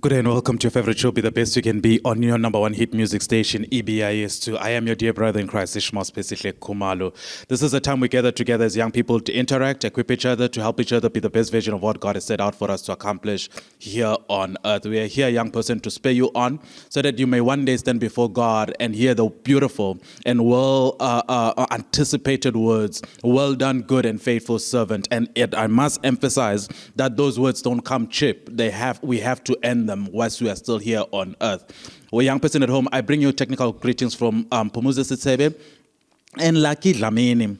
Good day and welcome to your favorite show, Be the Best You Can Be, on your number one hit music station, EBIS2. I am your dear brother in Christ, Ishmael Spesihle Kumalo. This is a time we gather together as young people to interact, equip each other, to help each other be the best version of what God has set out for us to accomplish here on earth. We are here, young person, to spur you on so that you may one day stand before God and hear the beautiful and well anticipated words, well done, good and faithful servant. And I must emphasize that those words don't come cheap. We have to end them whilst we are still here on earth. Well, young person at home, I bring you technical greetings from Pumuza Sitsebe and Lucky Dlamini.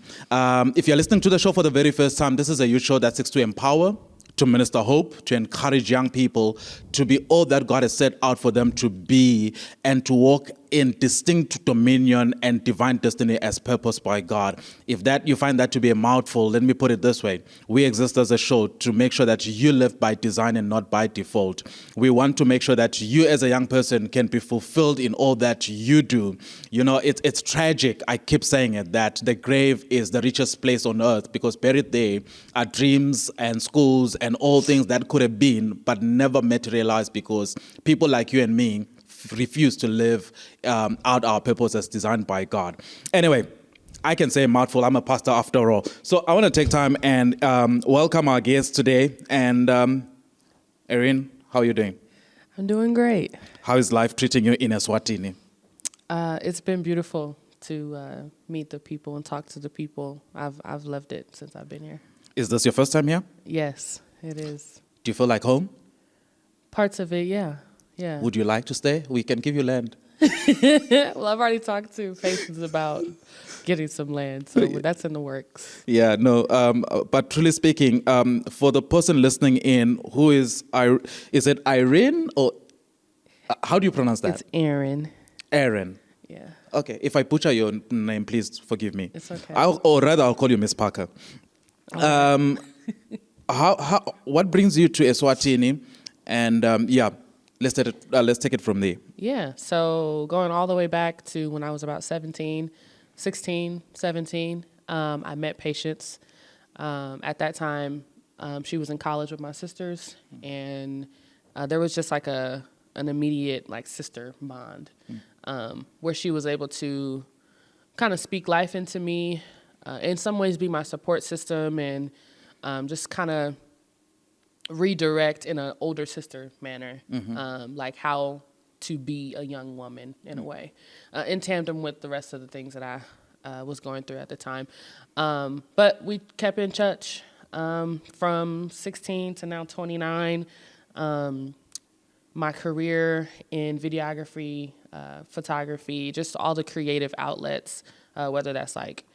If you're listening to the show for the very first time, this is a youth show that seeks to empower, to minister hope, to encourage young people to be all that God has set out for them to be and to walk in distinct dominion and divine destiny as purposed by God. If that you find that to be a mouthful, let me put it this way. We exist as a show to make sure that you live by design and not by default. We want to make sure that you as a young person can be fulfilled in all that you do. You know, it's tragic, I keep saying it, that the grave is the richest place on earth because buried there are dreams and schools and all things that could have been but never materialized because people like you and me refuse to live out our purpose as designed by God. Anyway, I can say a mouthful. I'm a pastor after all. So I want to take time and welcome our guests today. And Erin, how are you doing? I'm doing great. How is life treating you in Eswatini? It's been beautiful to meet the people and talk to the people. I've loved it since I've been here. Is this your first time here? Yes, it is. Do you feel like home? Parts of it, yeah. Yeah. Would you like to stay? We can give you land. Well, I've already talked to Faces about getting some land, so that's in the works. Yeah, no, but truly speaking, for the person listening in, who is it Irene or how do you pronounce that? It's Erin. Erin. Yeah. Okay, if I butcher your name, please forgive me. It's okay. Or rather, I'll call you Miss Parker. What brings you to Eswatini? And let's take it from there. Yeah, so going all the way back to when I was about 16, 17, I met Patience. At that time, she was in college with my sisters, and there was just like an immediate like sister bond where she was able to kind of speak life into me, in some ways be my support system, and just kind of redirect in an older sister manner, like how to be a young woman in a way, in tandem with the rest of the things that I was going through at the time. But we kept in touch from 16 to now 29. My career in videography, photography, just all the creative outlets, whether that's like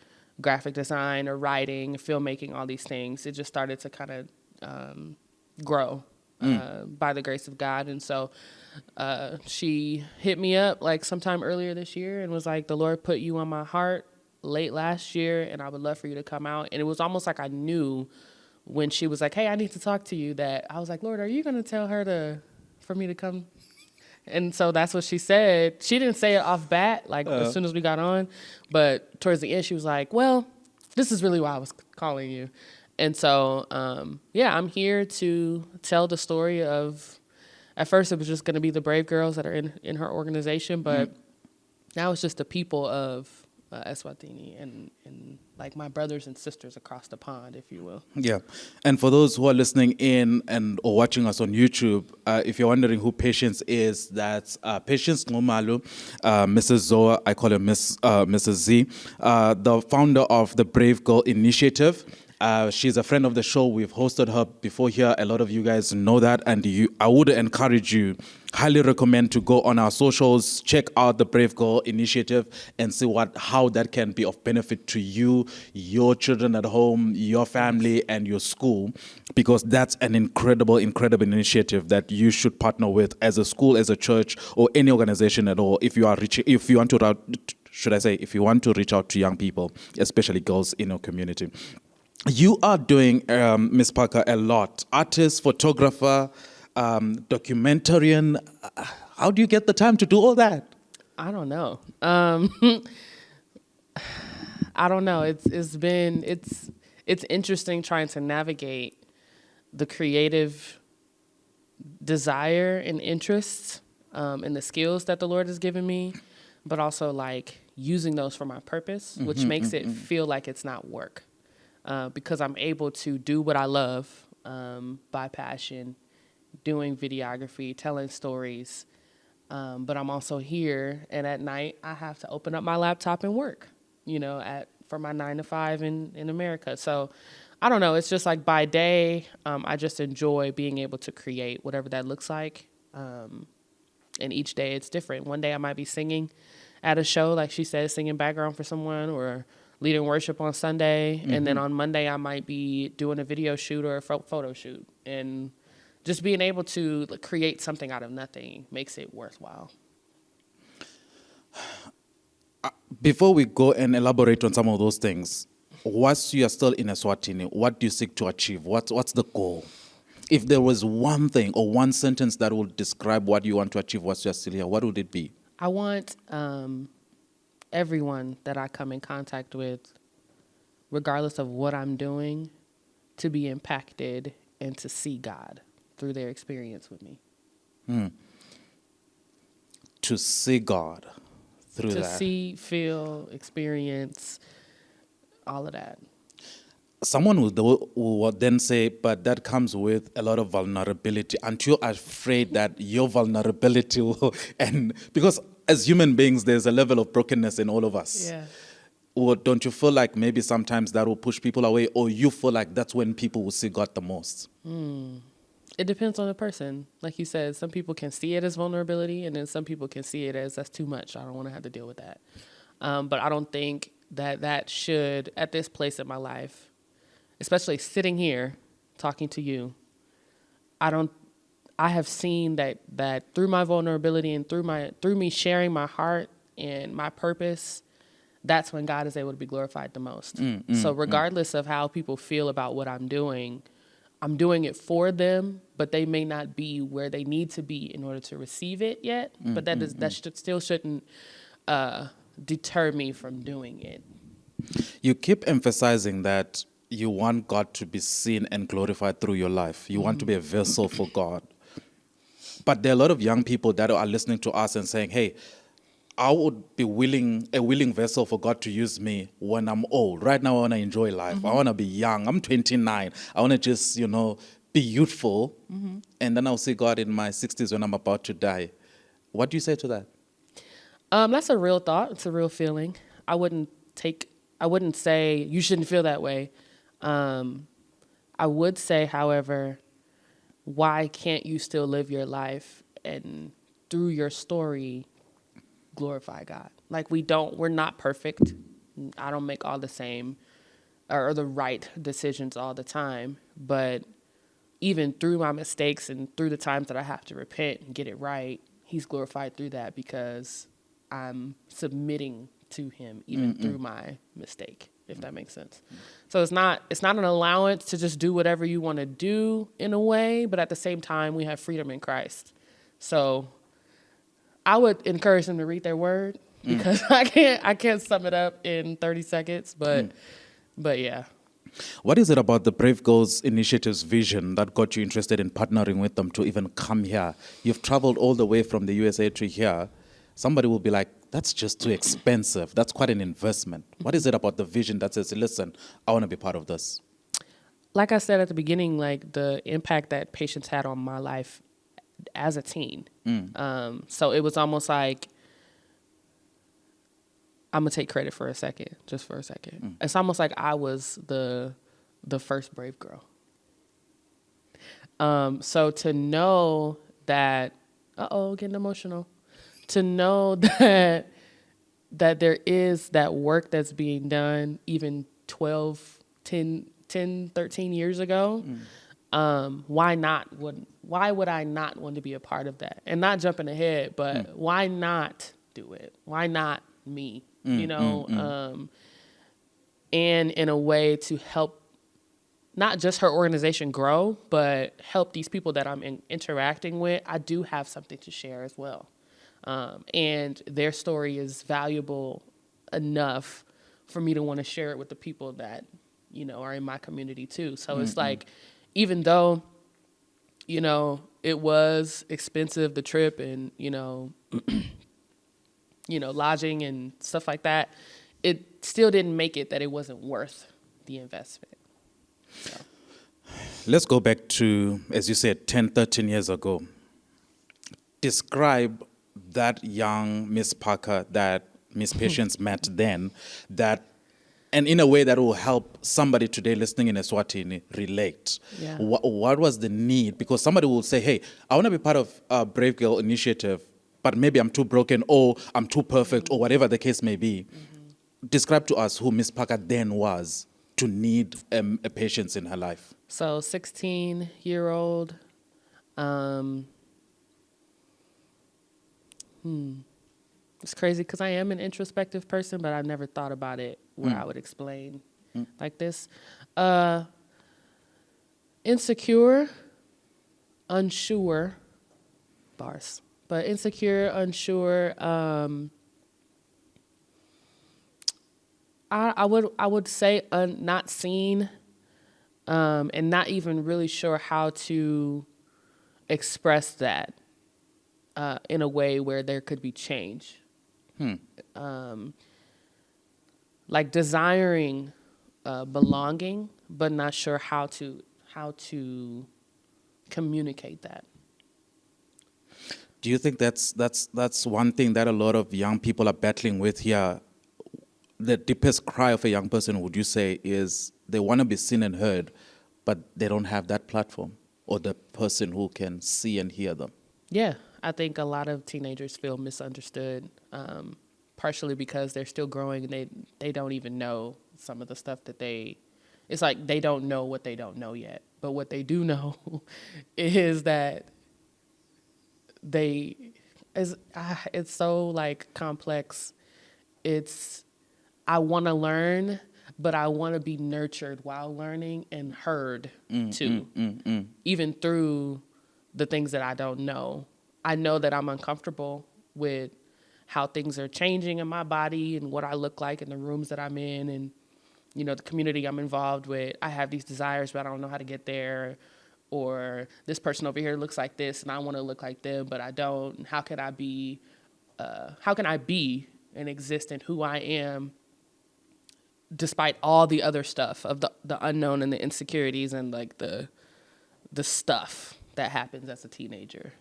graphic design or writing, filmmaking, all these things, it just started to kind of grow by the grace of God. And so she hit me up like sometime earlier this year and was like, the Lord put you on my heart late last year and I would love for you to come out. And it was almost like I knew when she was like, hey, I need to talk to you, that I was like, Lord, are you going to tell her for me to come? And so that's what she said. She didn't say it off bat, like as soon as we got on, but towards the end she was like, well, this is really why I was calling you. And so, I'm here to tell the story of, at first it was just going to be the brave girls that are in her organization, but now it's just the people of Eswatini and like my brothers and sisters across the pond, if you will. Yeah. And for those who are listening in or watching us on YouTube, if you're wondering who Patience is, that's Patience Ngomalu, Mrs. Zoa, I call her Mrs. Z, the founder of the Brave Girl Initiative. She's a friend of the show. We've hosted her before here. A lot of you guys know that. And I would encourage you, highly recommend to go on our socials, check out the Brave Girl Initiative and see how that can be of benefit to you, your children at home, your family, and your school. Because that's an incredible, incredible initiative that you should partner with as a school, as a church, or any organization at all. If you want to reach out to young people, especially girls in our community. You are doing, Ms. Parker, a lot. Artist, photographer, documentarian. How do you get the time to do all that? I don't know. I don't know. It's interesting trying to navigate the creative desire and interests in the skills that the Lord has given me, but also like using those for my purpose, which makes it feel like it's not work because I'm able to do what I love by passion, doing videography, telling stories. But I'm also here, and at night I have to open up my laptop and work, for my 9 to 5 in America. So I don't know. It's just like by day, I just enjoy being able to create whatever that looks like. And each day it's different. One day I might be singing at a show, like she said, singing background for someone, or leading worship on Sunday. And then on Monday I might be doing a video shoot or a photo shoot. And just being able to create something out of nothing makes it worthwhile. Before we go and elaborate on some of those things, whilst you are still in Eswatini, what do you seek to achieve? What's the goal? If there was one thing or one sentence that would describe what you want to achieve whilst you're still here, what would it be? I want everyone that I come in contact with, regardless of what I'm doing, to be impacted and to see God through their experience with me. To see God through that. To see, feel, experience, all of that. Someone would then say, but that comes with a lot of vulnerability. Aren't you afraid that your vulnerability will, and because as human beings, there's a level of brokenness in all of us. Yeah. Or don't you feel like maybe sometimes that will push people away, or you feel like that's when people will see God the most? It depends on the person. Like you said, some people can see it as vulnerability, and then some people can see it as that's too much. I don't want to have to deal with that. But I don't think that should, at this place in my life, especially sitting here talking to you, I have seen that through my vulnerability and through me sharing my heart and my purpose, that's when God is able to be glorified the most. So regardless of how people feel about what I'm doing it for them, but they may not be where they need to be in order to receive it yet. But that still shouldn't deter me from doing it. You keep emphasizing that you want God to be seen and glorified through your life. You want to be a vessel for God. But there are a lot of young people that are listening to us and saying, hey, I would be a willing vessel for God to use me when I'm old. Right now, I want to enjoy life. I want to be young. I'm 29. I want to just, be youthful. And then I'll see God in my 60s when I'm about to die. What do you say to that? That's a real thought. It's a real feeling. I wouldn't say you shouldn't feel that way. I would say, however, why can't you still live your life and through your story glorify God? Like we're not perfect. I don't make all the same or the right decisions all the time, but even through my mistakes and through the times that I have to repent and get it right, he's glorified through that because I'm submitting to him even through my mistake, if that makes sense. So it's not an allowance to just do whatever you want to do in a way, but at the same time we have freedom in Christ. So I would encourage them to read their word because I can't sum it up in 30 seconds, but yeah. What is it about the Brave Girls Initiative's vision that got you interested in partnering with them to even come here? You've traveled all the way from the USA to here. Somebody will be like, that's just too expensive. That's quite an investment. What is it about the vision that says, listen, I want to be part of this? Like I said at the beginning, like the impact that patience had on my life as a teen. So it was almost like, I'm going to take credit for a second, just for a second. It's almost like I was the first brave girl. So to know that, getting emotional. To know that there is that work that's being done even 12, 10, 13 years ago, why would I not want to be a part of that? And not jumping ahead, but why not do it? Why not me? And in a way to help not just her organization grow, but help these people that I'm interacting with. I do have something to share as well. And their story is valuable enough for me to want to share it with the people that, are in my community too. So it's like, even though you know, it was expensive, the trip, and, lodging and stuff like that. It still didn't make it that it wasn't worth the investment. So. Let's go back to, as you said, 10, 13 years ago. Describe that young Miss Parker that Miss Patience met then, and in a way that will help somebody today listening in Eswatini relate. Yeah. What was the need? Because somebody will say, hey, I want to be part of Brave Girl Initiative, but maybe I'm too broken or I'm too perfect or whatever the case may be. Describe to us who Miss Parker then was to need a patience in her life. So 16-year-old, it's crazy because I am an introspective person, but I've never thought about it where I would explain like this. Insecure, unsure, bars, but insecure, unsure. I would say not seen, and not even really sure how to express that in a way where there could be change. Like desiring belonging, but not sure how to communicate that. Do you think that's one thing that a lot of young people are battling with here? The deepest cry of a young person, would you say, is they want to be seen and heard, but they don't have that platform or the person who can see and hear them? Yeah, I think a lot of teenagers feel misunderstood, partially because they're still growing and they don't even know some of the stuff that it's like they don't know what they don't know yet. But what they do know is that it's so like complex. I want to learn, but I want to be nurtured while learning and heard too, even through the things that I don't know. I know that I'm uncomfortable with how things are changing in my body and what I look like in the rooms that I'm in and, the community I'm involved with. I have these desires, but I don't know how to get there. Or this person over here looks like this and I want to look like them, but I don't. How can I be and exist in who I am despite all the other stuff of the unknown and the insecurities and like the stuff that happens as a teenager?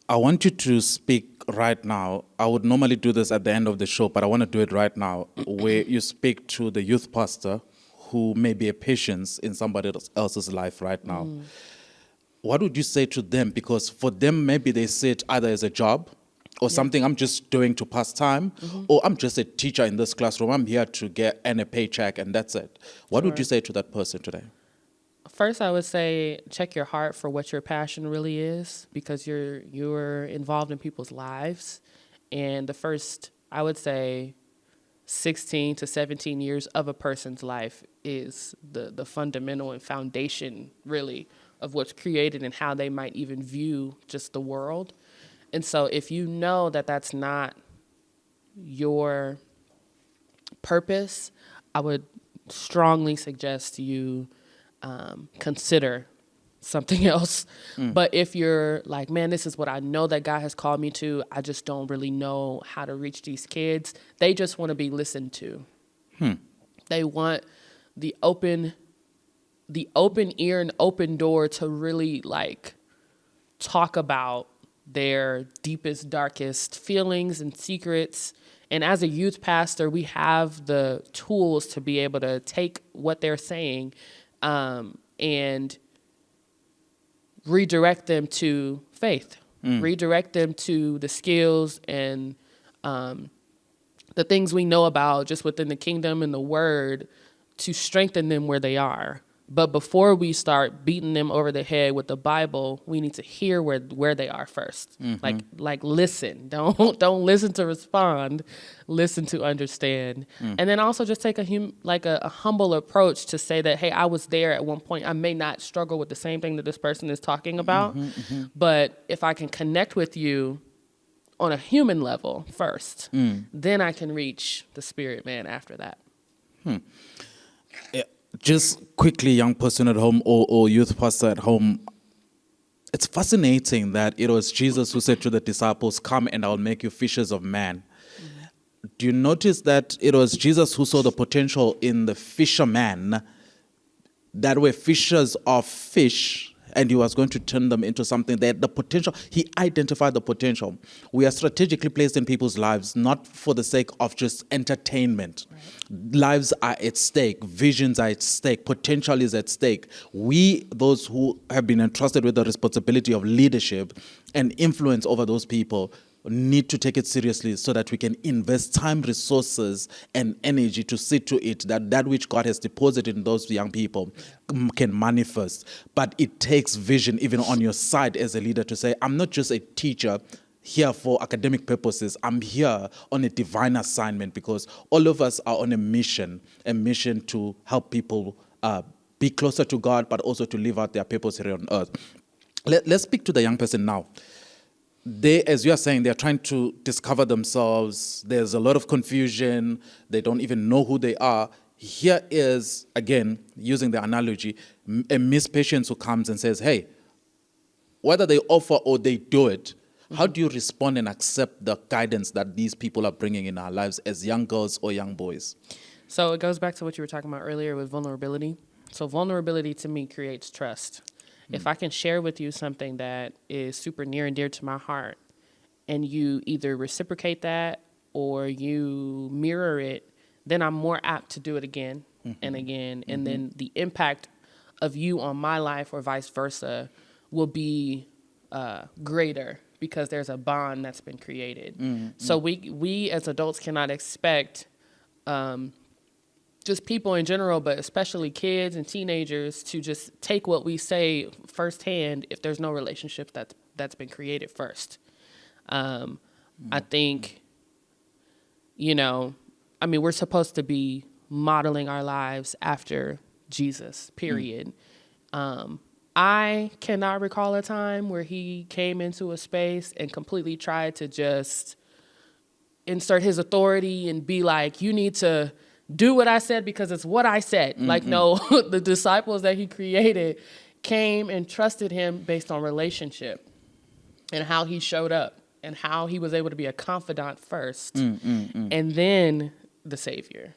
I want you to speak right now. I would normally do this at the end of the show, but I want to do it right now, where you speak to the youth pastor who may be a patient in somebody else's life right now. What would you say to them? Because for them, maybe they see it either as a job or something I'm just doing to pass time, or I'm just a teacher in this classroom. I'm here to get a paycheck and that's it. What would you say to that person today? First, I would say check your heart for what your passion really is, because you're involved in people's lives. And the first, I would say, 16 to 17 years of a person's life is the fundamental and foundation, really, of what's created and how they might even view just the world. And so if you know that that's not your purpose, I would strongly suggest you consider something else. But if you're like, man, this is what I know that God has called me to, I just don't really know how to reach these kids. They just want to be listened to. They want the open ear and open door to really like talk about their deepest, darkest feelings and secrets. And as a youth pastor, we have the tools to be able to take what they're saying and redirect them to faith, redirect them to the skills and the things we know about just within the kingdom and the word to strengthen them where they are. But before we start beating them over the head with the Bible, we need to hear where they are first. Like listen. Don't listen to respond. Listen to understand. And then also just take a humble approach to say that, hey, I was there at one point. I may not struggle with the same thing that this person is talking about, but if I can connect with you on a human level first, then I can reach the spirit man after that. Just quickly, young person at home or youth pastor at home, it's fascinating that it was Jesus who said to the disciples, "Come and I'll make you fishers of men." Do you notice that it was Jesus who saw the potential in the fishermen that were fishers of fish, and he was going to turn them into something that the potential, he identified the potential. We are strategically placed in people's lives, not for the sake of just entertainment. Right. Lives are at stake, visions are at stake, potential is at stake. We, those who have been entrusted with the responsibility of leadership and influence over those people, need to take it seriously so that we can invest time, resources, and energy to see to it that that which God has deposited in those young people can manifest. But it takes vision even on your side as a leader to say, I'm not just a teacher here for academic purposes. I'm here on a divine assignment because all of us are on a mission to help people be closer to God, but also to live out their purpose here on earth. Let's speak to the young person now. They, as you are saying, they're trying to discover themselves. There's a lot of confusion. They don't even know who they are. Here is, again, using the analogy, a Miss Patience who comes and says, hey, whether they offer or they do it, how do you respond and accept the guidance that these people are bringing in our lives as young girls or young boys? So it goes back to what you were talking about earlier with vulnerability. So vulnerability to me creates trust. If I can share with you something that is super near and dear to my heart, and you either reciprocate that or you mirror it, then I'm more apt to do it again and again. And then the impact of you on my life or vice versa will be greater because there's a bond that's been created. So we as adults cannot expect just people in general, but especially kids and teenagers, to just take what we say firsthand if there's no relationship that's been created first. I think, we're supposed to be modeling our lives after Jesus, period. I cannot recall a time where he came into a space and completely tried to just insert his authority and be like, you need to do what I said because it's what I said. Like, no, the disciples that he created came and trusted him based on relationship and how he showed up and how he was able to be a confidant first and then the savior.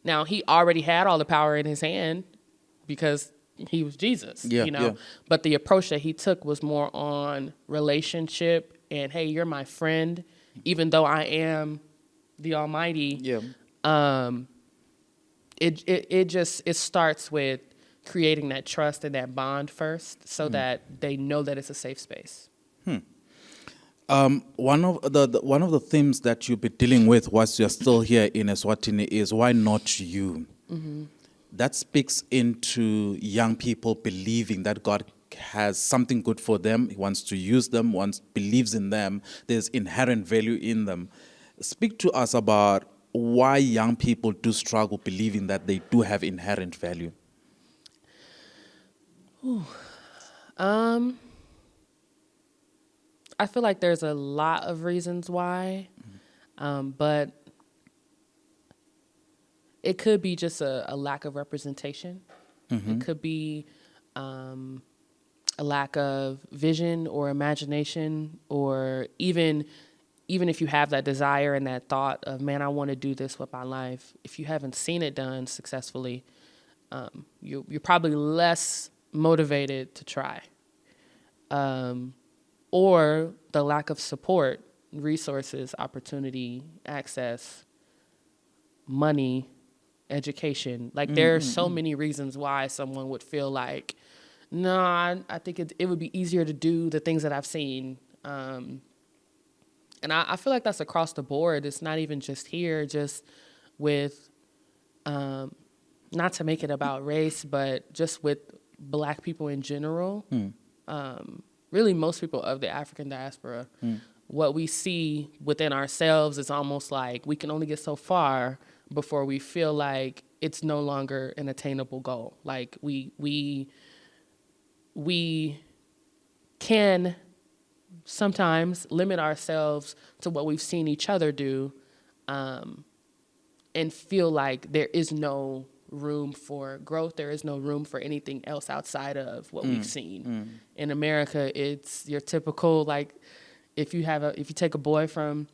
Now, he already had all the power in his hand because he was Jesus, but the approach that he took was more on relationship and, hey, you're my friend, even though I am the Almighty. It starts with creating that trust and that bond first, so that they know that it's a safe space. One of the themes that you'll be dealing with whilst you're still here in Eswatini is why not you? That speaks into young people believing that God has something good for them. He wants to use them, believes in them. There's inherent value in them. Speak to us about why young people do struggle believing that they do have inherent value. I feel like there's a lot of reasons why, but it could be just a lack of representation. It could be a lack of vision or imagination, or even if you have that desire and that thought of, man, I want to do this with my life, if you haven't seen it done successfully, you're probably less motivated to try. Or the lack of support, resources, opportunity, access, money, education. Like, there are so many reasons why someone would feel like, no, I think it would be easier to do the things that I've seen. And I feel like that's across the board. It's not even just here, just with, not to make it about race, but just with Black people in general. Really most people of the African diaspora. What we see within ourselves is almost like we can only get so far before we feel like it's no longer an attainable goal. Like we can sometimes limit ourselves to what we've seen each other do, and feel like there is no room for growth. There is no room for anything else outside of what we've seen. In America, it's your typical, like, if you take a boy from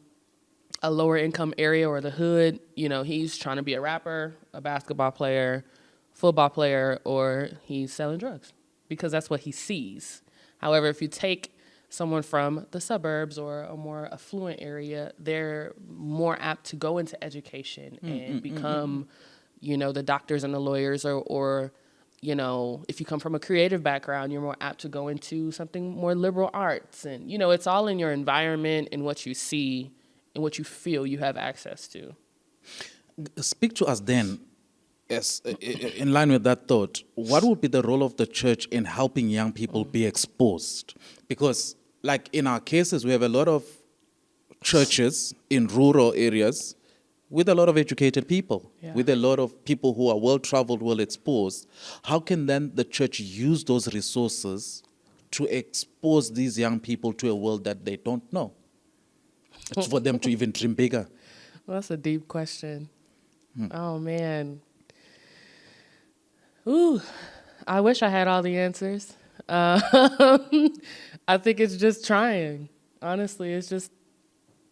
a lower income area or the hood, he's trying to be a rapper, a basketball player, football player, or he's selling drugs because that's what he sees. However, if you take someone from the suburbs or a more affluent area, they're more apt to go into education and become, the doctors and the lawyers, or if you come from a creative background, you're more apt to go into something more liberal arts. And, it's all in your environment and what you see and what you feel you have access to. Speak to us then, yes, in line with that thought, what would be the role of the church in helping young people be exposed? Because, like in our cases, we have a lot of churches in rural areas with a lot of educated people, with a lot of people who are well-traveled, well-exposed. How can then the church use those resources to expose these young people to a world that they don't know? It's for them to even dream bigger. Well, that's a deep question. Oh, man. Ooh, I wish I had all the answers. I think it's just trying. Honestly, it's just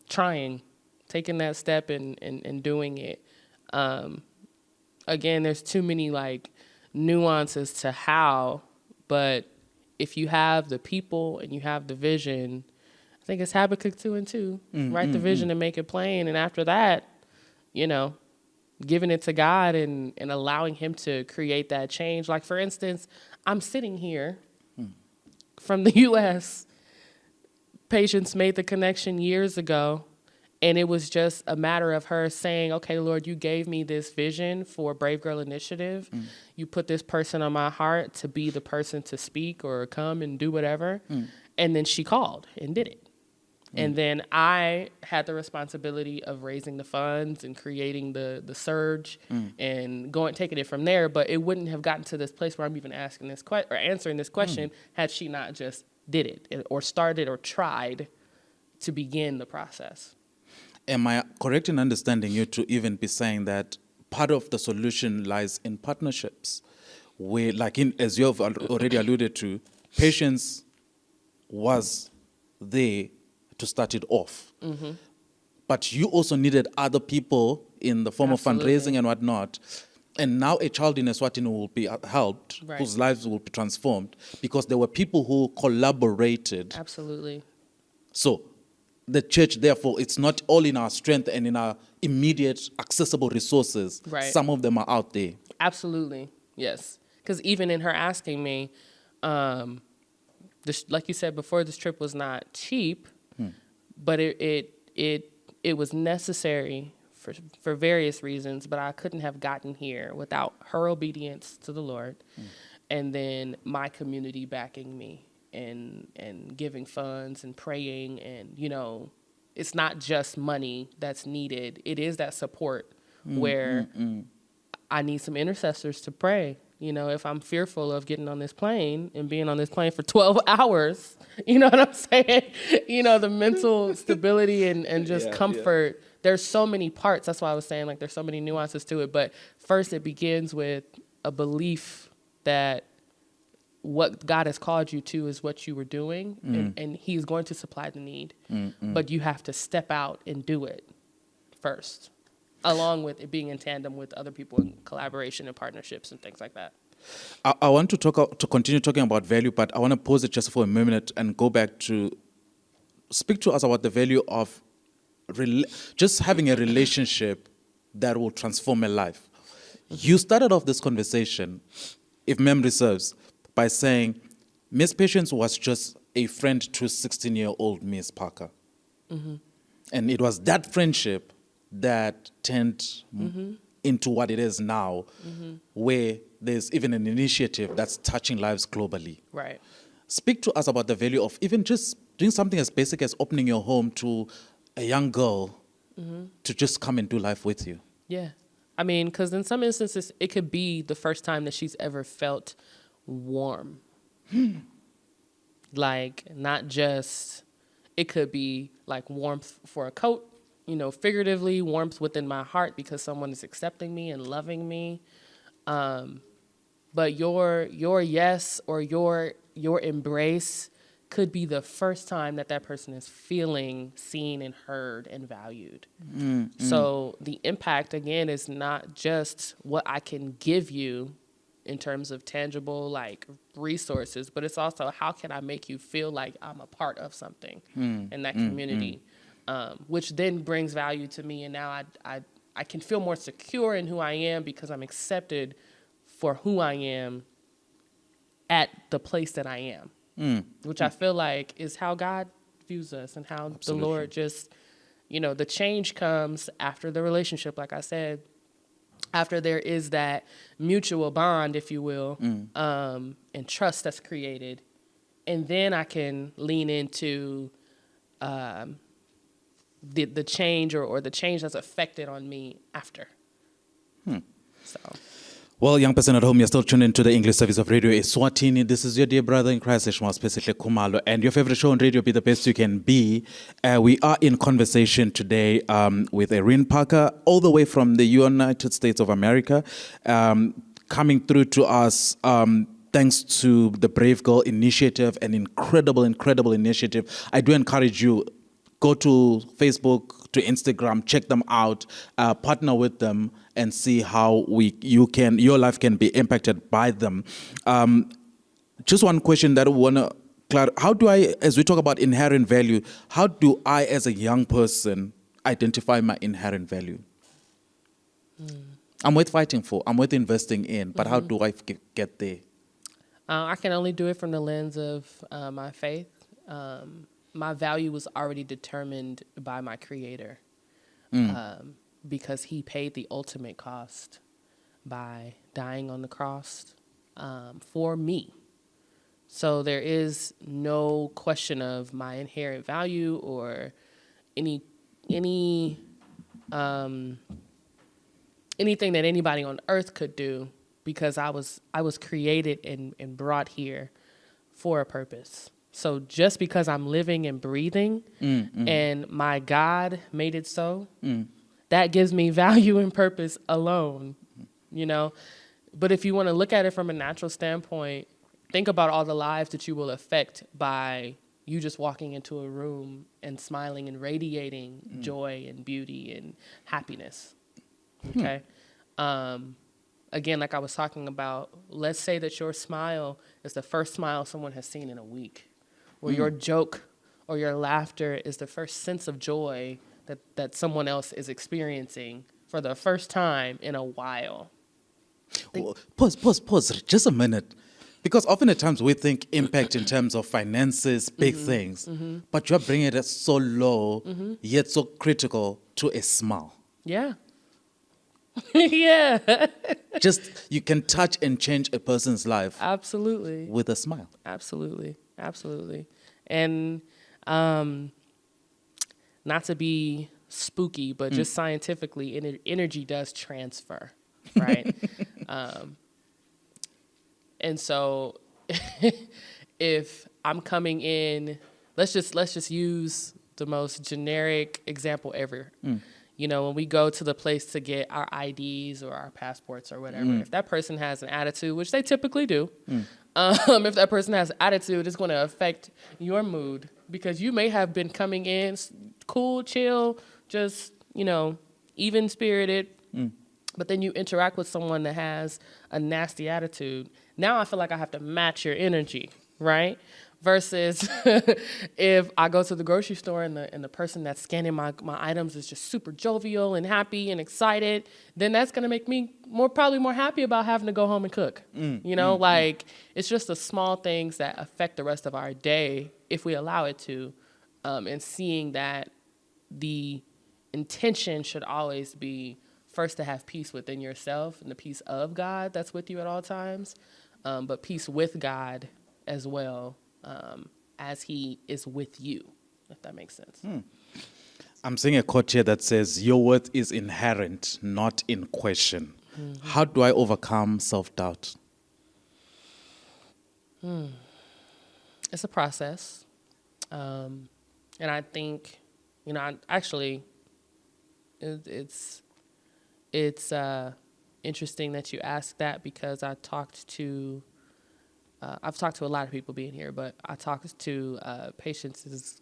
trying, taking that step and doing it. Again, there's too many nuances to how, but if you have the people and you have the vision, I think it's Habakkuk 2:2. Write the vision and make it plain. And after that, giving it to God and allowing him to create that change. Like, for instance, I'm sitting here from the U.S. Patience made the connection years ago, and it was just a matter of her saying, okay, Lord, you gave me this vision for Brave Girl Initiative. You put this person on my heart to be the person to speak or come and do whatever. And then she called and did it. And then I had the responsibility of raising the funds and creating the surge and taking it from there. But it wouldn't have gotten to this place where I'm even asking this or answering this question had she not just did it or started or tried to begin the process. Am I correct in understanding you to even be saying that part of the solution lies in partnerships, where, as you have already alluded to, Patience was there to start it off. But you also needed other people in the form of fundraising and whatnot. And now a child in Eswatini will be helped, whose lives will be transformed, because there were people who collaborated. Absolutely. So the church, therefore, it's not all in our strength and in our immediate accessible resources. Some of them are out there. Absolutely. Yes. Because even in her asking me, like you said before, this trip was not cheap. But it was necessary for various reasons, but I couldn't have gotten here without her obedience to the Lord and then my community backing me and giving funds and praying. And, it's not just money that's needed. It is that support where I need some intercessors to pray. If I'm fearful of getting on this plane and being on this plane for 12 hours, you know what I'm saying? The mental stability and just comfort. Yeah. There's so many parts. That's why I was saying, there's so many nuances to it. But first, it begins with a belief that what God has called you to is what you were doing, and he's going to supply the need. But you have to step out and do it first, along with it being in tandem with other people in collaboration and partnerships and things like that. I want to continue talking about value, but I want to pause it just for a minute and go back to speak to us about the value of just having a relationship that will transform a life. You started off this conversation, if memory serves, by saying Miss Patience was just a friend to 16-year-old Miss Parker. And it was that friendship that turned into what it is now, where there's even an initiative that's touching lives globally. Right. Speak to us about the value of even just doing something as basic as opening your home to a young girl to just come and do life with you. Yeah. I mean, because in some instances, it could be the first time that she's ever felt warm. Not just, it could be warmth for a coat, figuratively, warmth within my heart because someone is accepting me and loving me. But your yes or your embrace could be the first time that person is feeling seen and heard and valued. So the impact, again, is not just what I can give you in terms of tangible, like, resources, but it's also how can I make you feel like I'm a part of something in that community, which then brings value to me. And now I can feel more secure in who I am because I'm accepted for who I am at the place that I am. Which I feel like is how God views us and how the Lord just, the change comes after the relationship, like I said, after there is that mutual bond, if you will, and trust that's created. And then I can lean into the change or the change that's affected on me after. So... Well, young person at home, you're still tuned into the English service of Radio Eswatini. This is your dear brother in Christ, Ishmael Khumalo, and your favorite show on radio, Be the Best You Can Be. We are in conversation today with Erin Parker, all the way from the United States of America, coming through to us thanks to the Brave Girl Initiative, an incredible initiative. I do encourage you, go to Facebook, to Instagram, check them out, partner with them, and see how your life can be impacted by them. Just one question that I want to clarify. How do I, as we talk about inherent value, how do I, as a young person, identify my inherent value? I'm worth fighting for, I'm worth investing in, but how do I get there? I can only do it from the lens of my faith. My value was already determined by my Creator. Because he paid the ultimate cost by dying on the cross for me. So there is no question of my inherent value or anything that anybody on earth could do, because I was created and brought here for a purpose. So just because I'm living and breathing and my God made it so, that gives me value and purpose alone, But if you want to look at it from a natural standpoint, think about all the lives that you will affect by you just walking into a room and smiling and radiating joy and beauty and happiness. Okay? Again, like I was talking about, let's say that your smile is the first smile someone has seen in a week, or your joke or your laughter is the first sense of joy that someone else is experiencing for the first time in a while. Pause, just a minute. Because often at times we think impact in terms of finances, big things, but you're bringing it so low, yet so critical to a smile. Yeah. Yeah. Just, you can touch and change a person's life. Absolutely. With a smile. Absolutely. And not to be spooky, but just scientifically, energy does transfer, right? And so if I'm coming in, let's just use the most generic example ever. When we go to the place to get our IDs or our passports or whatever, if that person has an attitude, which they typically do, if that person has attitude, it's going to affect your mood, because you may have been coming in cool, chill, just, even-spirited, but then you interact with someone that has a nasty attitude. Now I feel like I have to match your energy, right? Versus if I go to the grocery store and the person that's scanning my items is just super jovial and happy and excited, then that's going to make me probably more happy about having to go home and cook. It's just the small things that affect the rest of our day if we allow it to, and seeing that the intention should always be first to have peace within yourself and the peace of God that's with you at all times, but peace with God as well. As he is with you, if that makes sense. I'm seeing a quote here that says, your worth is inherent, not in question. How do I overcome self-doubt? It's a process. And I think, it's interesting that you asked that because I've talked to a lot of people being here, but I talked to patients'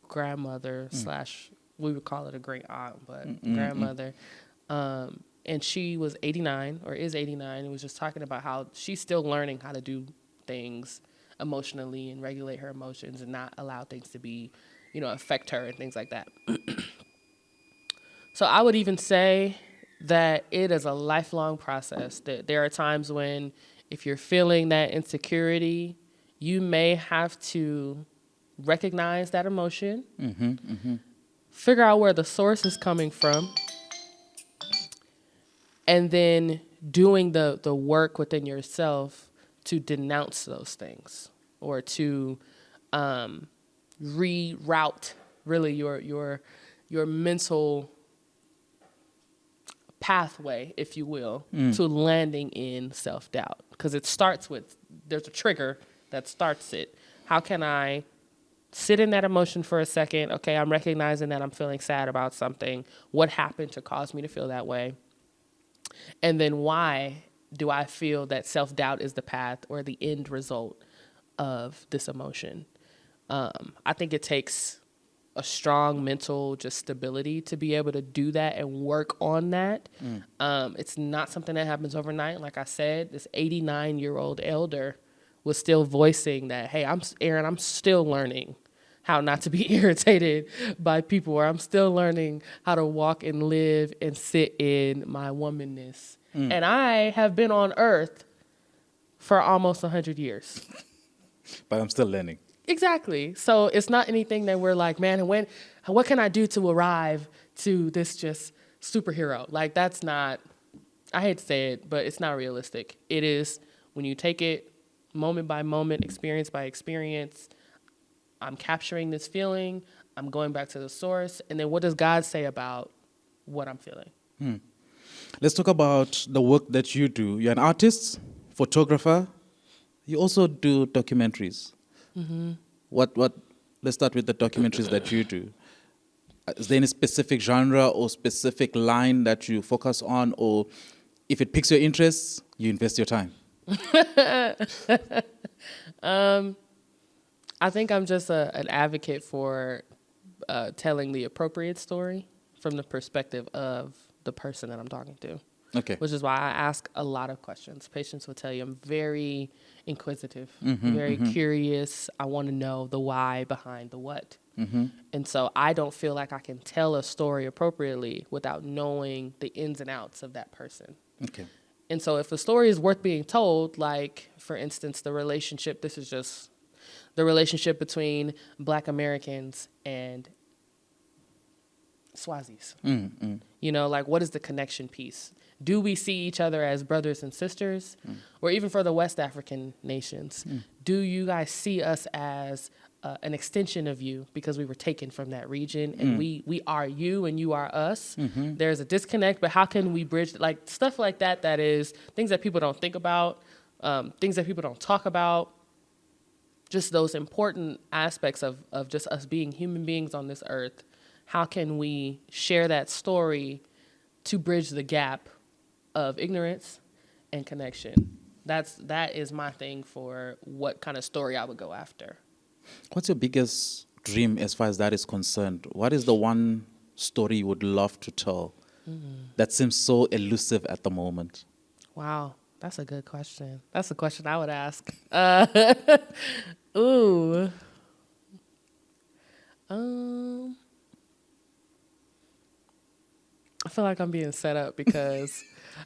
grandmother slash, we would call it a great aunt, but grandmother. And she was 89 or is 89 and was just talking about how she's still learning how to do things emotionally and regulate her emotions and not allow things to be, affect her and things like that. So I would even say that it is a lifelong process. That there are times when if you're feeling that insecurity, you may have to recognize that emotion, figure out where the source is coming from, and then doing the work within yourself to denounce those things or to reroute really your mental pathway, if you will, to landing in self-doubt. Because it starts with, there's a trigger that starts it. How can I sit in that emotion for a second? Okay, I'm recognizing that I'm feeling sad about something. What happened to cause me to feel that way? And then why do I feel that self-doubt is the path or the end result of this emotion? I think it takes a strong mental just stability to be able to do that and work on that. It's not something that happens overnight. Like I said, this 89-year-old elder was still voicing that, hey, Erin, I'm still learning how not to be irritated by people, or I'm still learning how to walk and live and sit in my womanness. And I have been on earth for almost 100 years. But I'm still learning. Exactly. So it's not anything that we're like, man, what can I do to arrive to this just superhero? Like, that's not, I hate to say it, but it's not realistic. It is when you take it moment by moment, experience by experience, I'm capturing this feeling, I'm going back to the source, and then what does God say about what I'm feeling? Let's talk about the work that you do. You're an artist, photographer. You also do documentaries. Let's start with the documentaries that you do. Is there any specific genre or specific line that you focus on, or if it piques your interest, you invest your time? I think I'm just an advocate for telling the appropriate story from the perspective of the person that I'm talking to. Okay. Which is why I ask a lot of questions. Patients will tell you I'm very inquisitive, very curious. I want to know the why behind the what. And so I don't feel like I can tell a story appropriately without knowing the ins and outs of that person. Okay. And so if a story is worth being told, like, for instance, this is just the relationship between Black Americans and Swazis. Like, what is the connection piece? Do we see each other as brothers and sisters? Or even for the West African nations, do you guys see us as an extension of you because we were taken from that region and we are you and you are us? There's a disconnect, but how can we bridge, like, stuff like that, that is things that people don't think about, things that people don't talk about, just those important aspects of just us being human beings on this earth. How can we share that story to bridge the gap of ignorance and connection? That is my thing for what kind of story I would go after. What's your biggest dream as far as that is concerned? What is the one story you would love to tell that seems so elusive at the moment? Wow, that's a good question. That's a question I would ask. Ooh. I feel like I'm being set up because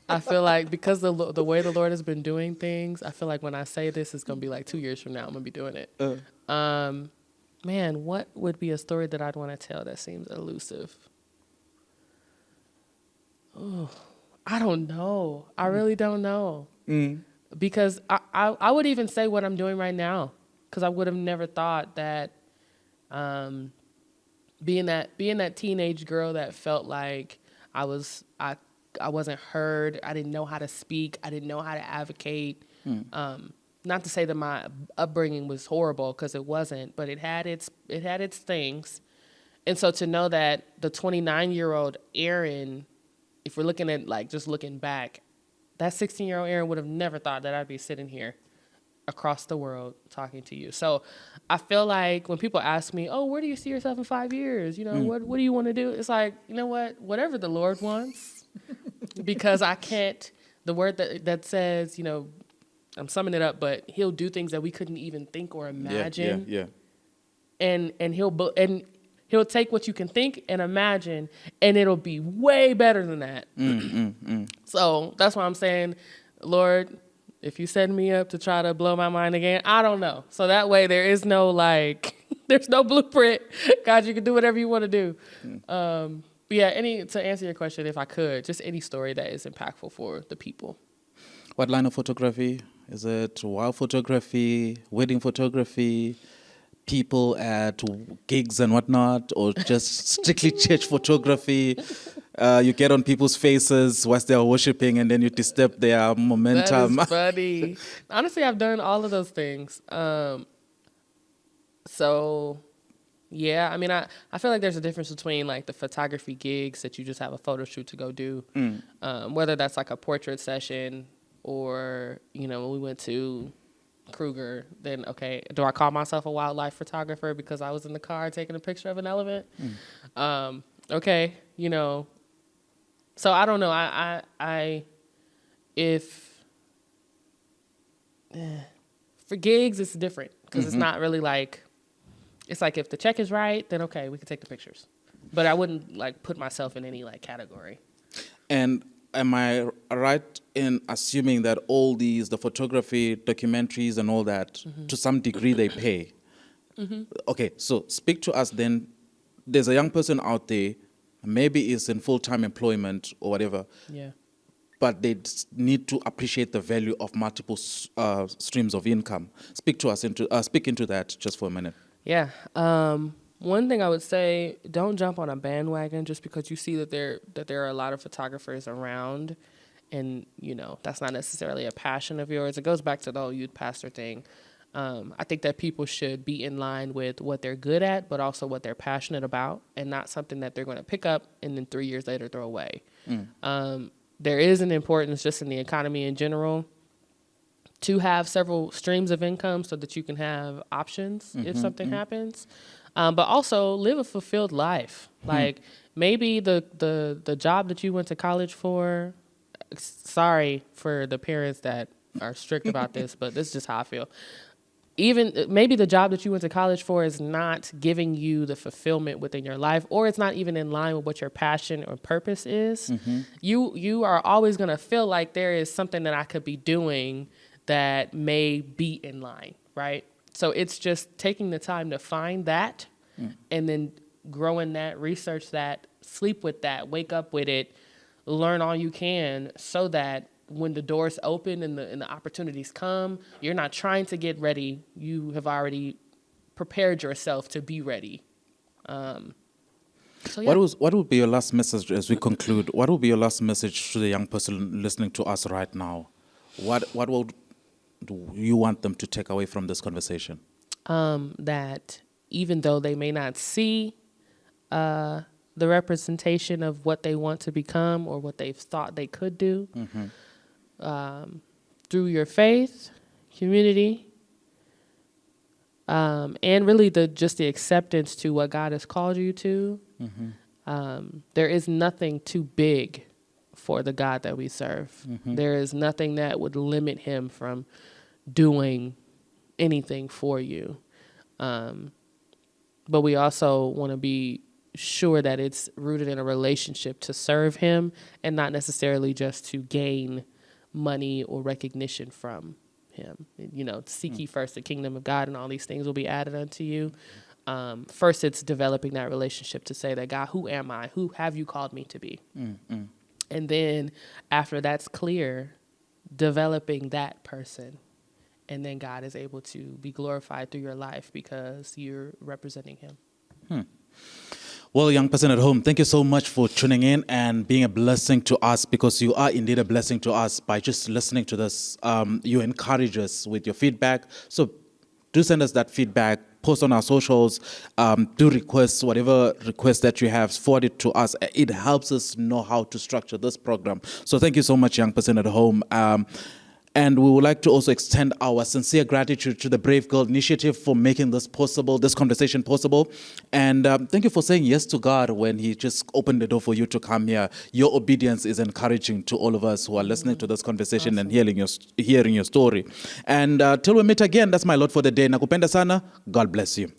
I feel like because the way the Lord has been doing things, I feel like when I say this, it's going to be like 2 years from now, I'm going to be doing it. Man, what would be a story that I'd want to tell that seems elusive? Oh, I don't know. I really don't know. Because I would even say what I'm doing right now, because I would have never thought that being that teenage girl that felt like I wasn't heard. I didn't know how to speak. I didn't know how to advocate. Not to say that my upbringing was horrible, because it wasn't, but it had its things. And so to know that the 29-year-old Erin if we're looking at like just looking back, that 16-year-old Erin would have never thought that I'd be sitting here across the world talking to you. So I feel like when people ask me, oh, where do you see yourself in 5 years? You know, what do you want to do? It's like, you know what, whatever the Lord wants, because I can't, the word that says, you know, I'm summing it up, but he'll do things that we couldn't even think or imagine. Yeah. And he'll take what you can think and imagine, and it'll be way better than that. So that's why I'm saying, Lord, if you set me up to try to blow my mind again, I don't know. So that way there is no there's no blueprint. God, you can do whatever you want to do. But yeah, to answer your question, if I could, just any story that is impactful for the people. What line of photography? Is it wild photography, wedding photography, people at gigs and whatnot, or just strictly church photography? You get on people's faces whilst they're worshiping, and then you disturb their momentum. That is funny. Honestly, I've done all of those things. So, yeah, I mean, I feel like there's a difference between like the photography gigs that you just have a photo shoot to go do, whether that's like a portrait session or, you know, when we went to Kruger, then, okay, do I call myself a wildlife photographer because I was in the car taking a picture of an elephant? Okay, you know. So I don't know. For gigs, it's different because it's not really like, it's like if the check is right, then okay, we can take the pictures. But I wouldn't like put myself in any like category. And am I right in assuming that all the photography, documentaries and all that, to some degree they pay? Okay, so speak to us then. There's a young person out there, maybe is in full-time employment or whatever, but they need to appreciate the value of multiple streams of income. Speak into that just for a minute. Yeah. One thing I would say, don't jump on a bandwagon just because you see that there are a lot of photographers around, and you know that's not necessarily a passion of yours. It goes back to the whole youth pastor thing. I think that people should be in line with what they're good at, but also what they're passionate about, and not something that they're going to pick up and then 3 years later throw away. There is an importance just in the economy in general to have several streams of income so that you can have options if something happens. But also live a fulfilled life. Like maybe the job that you went to college for, sorry for the parents that are strict about this, but this is just how I feel. Even maybe the job that you went to college for is not giving you the fulfillment within your life, or it's not even in line with what your passion or purpose is. You are always going to feel like there is something that I could be doing that may be in line, right? So it's just taking the time to find that and then growing that, research that, sleep with that, wake up with it, learn all you can so that when the doors open and the opportunities come, you're not trying to get ready. You have already prepared yourself to be ready. So yeah. What would be your last message as we conclude? What would be your last message to the young person listening to us right now? What would you want them to take away from this conversation? That even though they may not see the representation of what they want to become or what they've thought they could do, through your faith, community, and really just the acceptance to what God has called you to, there is nothing too big for the God that we serve. There is nothing that would limit him from doing anything for you. But we also want to be sure that it's rooted in a relationship to serve him and not necessarily just to gain money or recognition from him. You know, seek ye first the kingdom of God and all these things will be added unto you. First, it's developing that relationship to say that, God, who am I? Who have you called me to be? And then after that's clear, developing that person. And then God is able to be glorified through your life because you're representing him. Well, young person at home, thank you so much for tuning in and being a blessing to us, because you are indeed a blessing to us by just listening to this. You encourage us with your feedback. So do send us that feedback, post on our socials, do requests, whatever request that you have, forward it to us. It helps us know how to structure this program. So thank you so much, young person at home. And we would like to also extend our sincere gratitude to the Brave Girl Initiative for making this possible, this conversation possible. And thank you for saying yes to God when He just opened the door for you to come here. Your obedience is encouraging to all of us who are listening to this conversation and hearing your story. And till we meet again, that's my lot for the day. Nakupenda sana. God bless you.